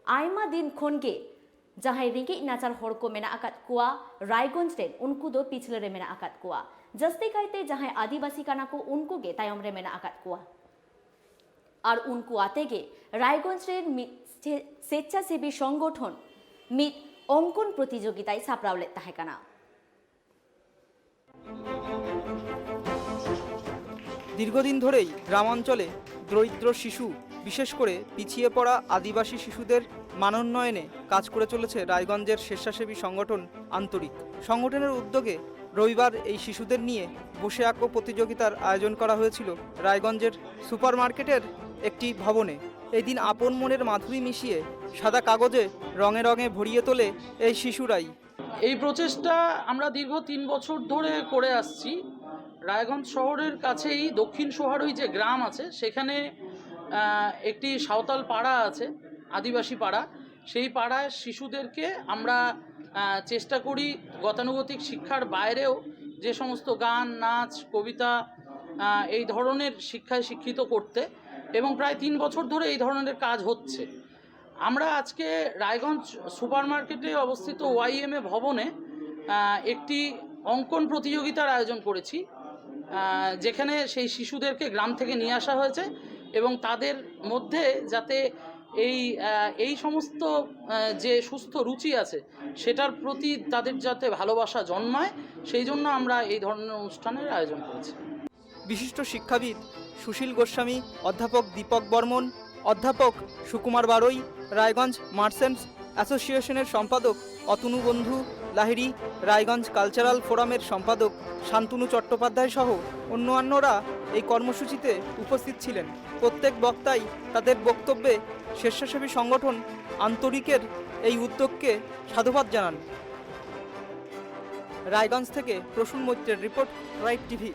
आयमा दिन खन गे जहां रेंगे नाचार हर को मेना आकात कुआ रायगंज रेन उनको दो पिछले रे मेना आकात कुआ जस्ती कायते जहां आदिवासी काना को उनको गे तायम रे मेना आकात कुआ और उनको आते गे रायगंज रेन स्वेच्छासेवी संगठन मित अंकन प्रतियोगिताय सापड़ावले ताहेकाना। दीर्घदिन धरेई ग्रामांचले दरिद्र शिशु विशेष करे पिछिए पड़ा आदिवासी शिशुদের मानोन्नयने काज करे चलेছে রায়গঞ্জের স্বেচ্ছাসেবী সংগঠন আন্তরিক। সংগঠনের উদ্যোগে রবিবার এই শিশুদের নিয়ে বসে আঁকো প্রতিযোগিতার আয়োজন করা হয়েছিল রায়গঞ্জের সুপারমার্কেটের একটি ভবনে। এই দিন আপন মনের মাধুরী মিশিয়ে সাদা কাগজে রঙে রঙে ভরিয়ে তোলে এই শিশুরাই। এই প্রচেষ্টা আমরা দীর্ঘ 3 বছর ধরে করে আসছি। রায়গঞ্জ শহরের কাছেই দক্ষিণ সোহারই যে গ্রাম আছে সেখানে একটি সাঁওতাল পাড়া আছে, আদিবাসী পাড়া। সেই পাড়ায় শিশুদেরকে আমরা চেষ্টা করি গতানুগতিক শিক্ষার বাইরেও যে সমস্ত গান, নাচ, কবিতা এই ধরনের শিক্ষায় শিক্ষিত করতে, এবং প্রায় 3 বছর ধরে এই ধরনের কাজ হচ্ছে। আমরা আজকে রায়গঞ্জ সুপারমার্কেটে অবস্থিত ওয়াইএমএ ভবনে একটি অঙ্কন প্রতিযোগিতার আয়োজন করেছি, যেখানে সেই শিশুদেরকে গ্রাম থেকে নিয়ে আসা হয়েছে এবং তাদের মধ্যে যাতে এই সমস্ত যে সুস্থ রুচি আছে সেটার প্রতি তাদের যাতে ভালোবাসা জন্মায় সেই জন্য আমরা এই ধরনের অনুষ্ঠানের আয়োজন করেছি। বিশিষ্ট শিক্ষাবিদ সুশীল গোস্বামী, অধ্যাপক দীপক বর্মন, অধ্যাপক সুকুমার বারৈ, রায়গঞ্জ মার্চেন্টস অ্যাসোসিয়েশনের সম্পাদক অতনু বন্ধু লাহিড়ী, রায়গঞ্জ কালচারাল ফোরামের সম্পাদক শান্তনু চট্টোপাধ্যায় সহ অন্যান্যরা এই কর্মসূচিতে উপস্থিত ছিলেন। প্রত্যেক বক্তাই তাদের বক্তব্যে স্বেচ্ছাসেবী সংগঠন আন্তরিকের এই উদ্যোগকে সাধুবাদ জানান। রায়গঞ্জ থেকে প্রসূন মৈত্রের রিপোর্ট, রাইট টিভি।